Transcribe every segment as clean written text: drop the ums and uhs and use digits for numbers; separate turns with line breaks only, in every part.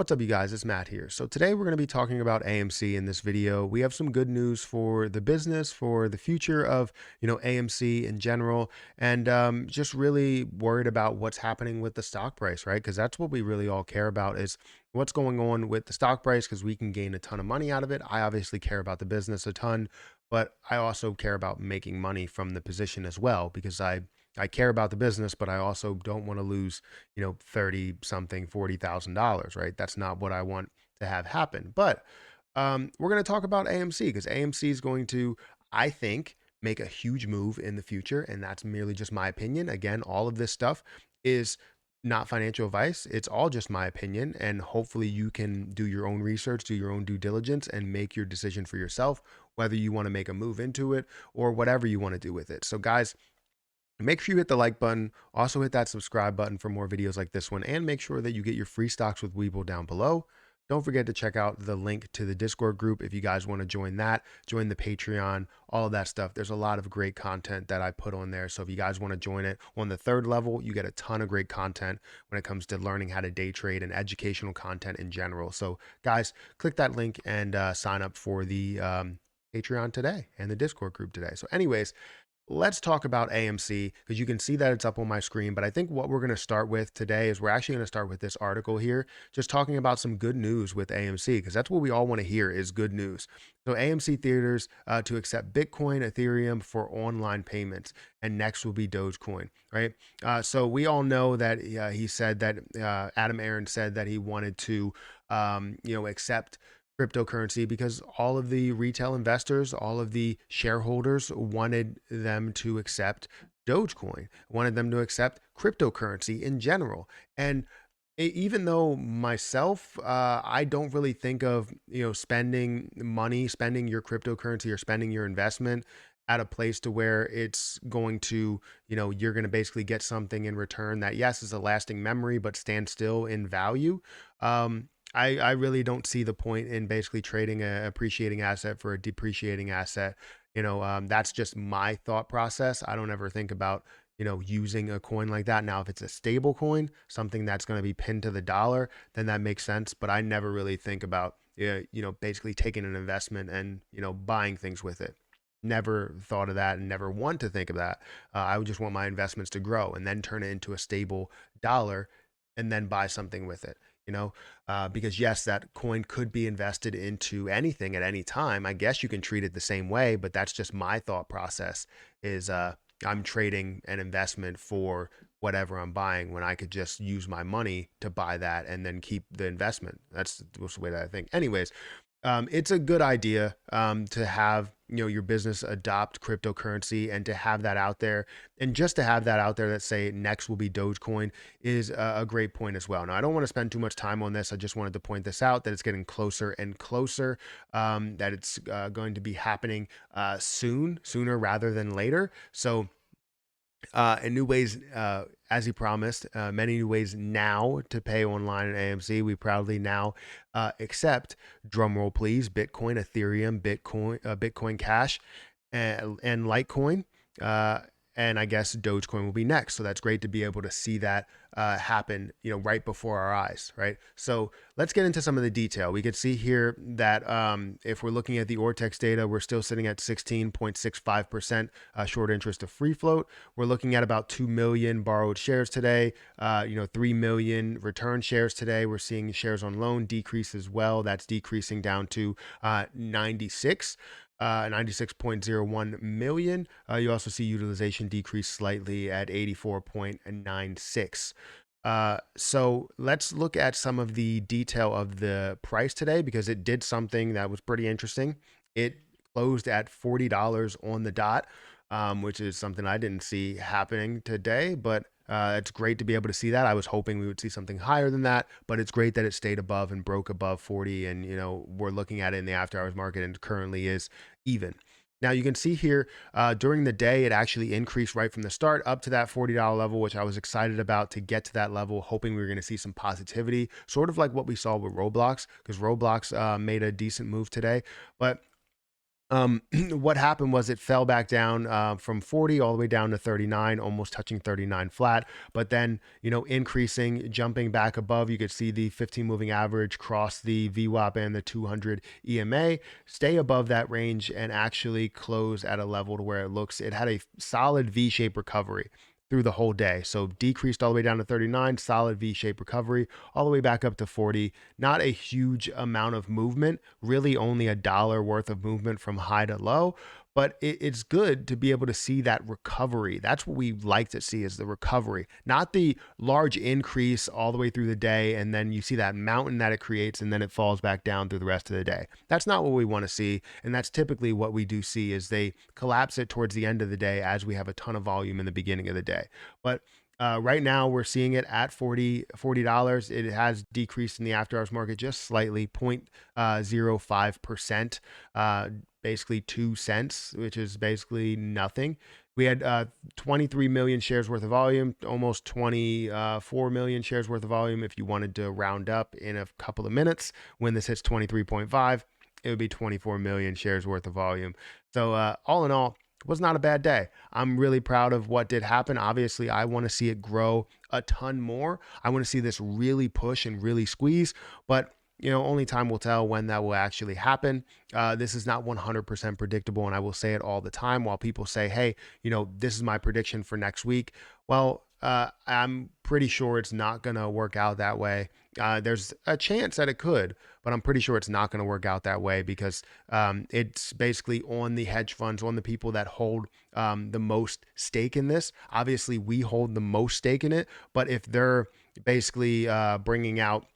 What's up, you guys? It's Matt here. So today we're going to be talking about AMC in this video. We have some good news for the business, for the future of, AMC in general, and just really worried about what's happening with the stock price, right? Because that's what we really all care about is what's going on with the stock price because we can gain a ton of money out of it. I obviously care about the business a ton, but I also care about making money from the position as well because I care about the business, but I also don't want to lose 30 something, $40,000, right? That's not what I want to have happen. But we're going to talk about AMC because AMC is going to, I think, make a huge move in the future. And that's merely just my opinion. Again, all of this stuff is not financial advice. It's all just my opinion. And hopefully you can do your own research, do your own due diligence, and make your decision for yourself, whether you want to make a move into it or whatever you want to do with it. So, guys, make sure you hit the like button. Also hit that subscribe button for more videos like this one. And make sure that you get your free stocks with Webull down below. Don't forget to check out the link to the Discord group if you guys want to join that, join the Patreon, all of that stuff. There's a lot of great content that I put on there. So if you guys want to join it on the third level, you get a ton of great content when it comes to learning how to day trade and educational content in general. So guys, click that link and sign up for the Patreon today and the Discord group today. So anyways, let's talk about AMC because you can see that it's up on my screen. But I think what we're going to start with today is we're actually going to start with this article here, just talking about some good news with AMC because that's what we all want to hear is good news. So AMC theaters to accept Bitcoin, Ethereum for online payments, and next will be Dogecoin, right? So we all know that he said that Adam Aaron said that he wanted to, accept cryptocurrency because all of the retail investors, all of the shareholders wanted them to accept Dogecoin, wanted them to accept cryptocurrency in general. And even though myself, I don't really think of, spending money, spending your cryptocurrency or spending your investment at a place to where it's going to, you're going to basically get something in return that, yes, is a lasting memory, but stands still in value. I really don't see the point in basically trading a appreciating asset for a depreciating asset. That's just my thought process. I don't ever think about, using a coin like that. Now, if it's a stable coin, something that's going to be pinned to the dollar, then that makes sense. But I never really think about, basically taking an investment and, buying things with it. Never thought of that and never want to think of that. I would just want my investments to grow and then turn it into a stable dollar and then buy something with it. Because yes, that coin could be invested into anything at any time. I guess you can treat it the same way, but that's just my thought process is I'm trading an investment for whatever I'm buying when I could just use my money to buy that and then keep the investment. That's the way that I think. Anyways, it's a good idea to have your business adopt cryptocurrency and to have that out there, and just to have that out there that say next will be Dogecoin is a great point as well. Now, I don't want to spend too much time on this. I just wanted to point this out that it's getting closer and closer, that it's going to be happening sooner rather than later. So in new ways, as he promised, many new ways now to pay online at AMC. We proudly now accept, drumroll please, Bitcoin, Ethereum, Bitcoin Cash, and Litecoin. And I guess Dogecoin will be next. So that's great to be able to see that happen, right before our eyes, right? So let's get into some of the detail. We could see here that if we're looking at the Ortex data, we're still sitting at 16.65% short interest to free float. We're looking at about 2 million borrowed shares today, 3 million return shares today. We're seeing shares on loan decrease as well. That's decreasing down to 96.01 million. You also see utilization decrease slightly at 84.96. So let's look at some of the detail of the price today because it did something that was pretty interesting. It closed at $40 on the dot, which is something I didn't see happening today, but it's great to be able to see that. I was hoping we would see something higher than that, but it's great that it stayed above and broke above 40. And, we're looking at it in the after hours market and currently is even. Now you can see here during the day, it actually increased right from the start up to that $40 level, which I was excited about to get to that level, hoping we were going to see some positivity, sort of like what we saw with Roblox, because Roblox made a decent move today. But What happened was it fell back down from 40 all the way down to 39, almost touching 39 flat. But then, increasing, jumping back above, you could see the 15 moving average cross the VWAP and the 200 EMA, stay above that range, and actually close at a level to where it had a solid V-shaped recovery through the whole day. So decreased all the way down to 39, solid V-shaped recovery, all the way back up to 40. Not a huge amount of movement, really only $1 worth of movement from high to low, but it's good to be able to see that recovery. That's what we like to see, is the recovery, not the large increase all the way through the day. And then you see that mountain that it creates and then it falls back down through the rest of the day. That's not what we want to see. And that's typically what we do see, is they collapse it towards the end of the day as we have a ton of volume in the beginning of the day. But right now, we're seeing it at $40. It has decreased in the after hours market just slightly, 0.05%, basically 2 cents, which is basically nothing. We had 23 million shares worth of volume, almost 24 million shares worth of volume. If you wanted to round up in a couple of minutes, when this hits 23.5, it would be 24 million shares worth of volume. So all in all, was not a bad day. I'm really proud of what did happen. Obviously, I want to see it grow a ton more. I want to see this really push and really squeeze, but only time will tell when that will actually happen. This is not 100% predictable, and I will say it all the time while people say, hey, this is my prediction for next week. Well, I'm pretty sure it's not going to work out that way. There's a chance that it could, but I'm pretty sure it's not going to work out that way, because it's basically on the hedge funds, on the people that hold the most stake in this. Obviously, we hold the most stake in it, but if they're basically bringing out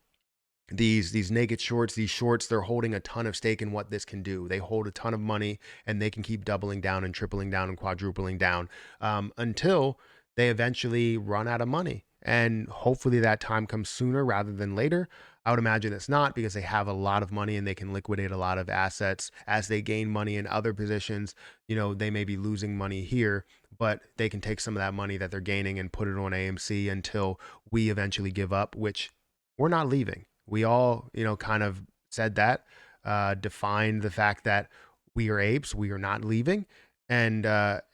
these naked shorts, these shorts, they're holding a ton of stake in what this can do. They hold a ton of money, and they can keep doubling down and tripling down and quadrupling down until they eventually run out of money. And hopefully that time comes sooner rather than later. I would imagine it's not, because they have a lot of money and they can liquidate a lot of assets as they gain money in other positions. They may be losing money here, but they can take some of that money that they're gaining and put it on AMC until we eventually give up, which we're not leaving. We all, kind of said that, defined the fact that we are apes, we are not leaving. And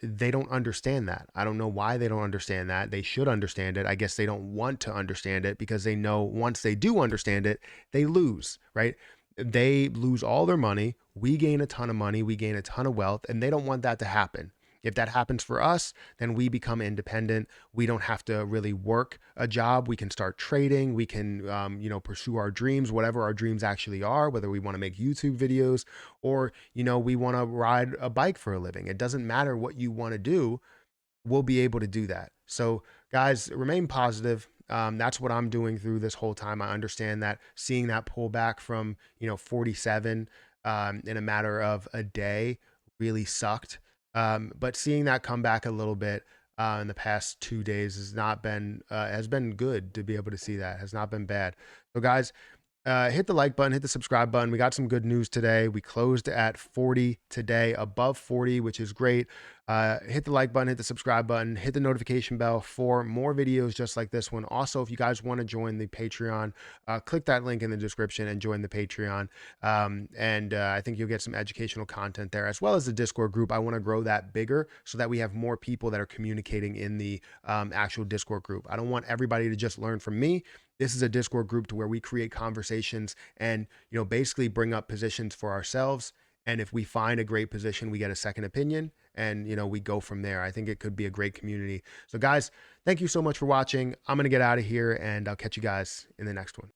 they don't understand that. I don't know why they don't understand that. They should understand it. I guess they don't want to understand it, because they know once they do understand it, they lose, right? They lose all their money. We gain a ton of money. We gain a ton of wealth, and they don't want that to happen. If that happens for us, then we become independent. We don't have to really work a job. We can start trading. We can, pursue our dreams, whatever our dreams actually are, whether we want to make YouTube videos or, we want to ride a bike for a living. It doesn't matter what you want to do. We'll be able to do that. So guys, remain positive. That's what I'm doing through this whole time. I understand that seeing that pullback from, 47 in a matter of a day really sucked. But seeing that come back a little bit in the past 2 days has been good to be able to see that. Has not been bad. So guys, hit the like button, hit the subscribe button. We got some good news today. We closed at 40 today, above 40, which is great. Hit the like button, hit the subscribe button, hit the notification bell for more videos just like this one. Also, if you guys want to join the Patreon, click that link in the description and join the Patreon. And I think you'll get some educational content there, as well as the Discord group. I want to grow that bigger so that we have more people that are communicating in the actual Discord group. I don't want everybody to just learn from me. This is a Discord group to where we create conversations and, basically bring up positions for ourselves. And if we find a great position, we get a second opinion, and, we go from there. I think it could be a great community. So guys, thank you so much for watching. I'm going to get out of here, and I'll catch you guys in the next one.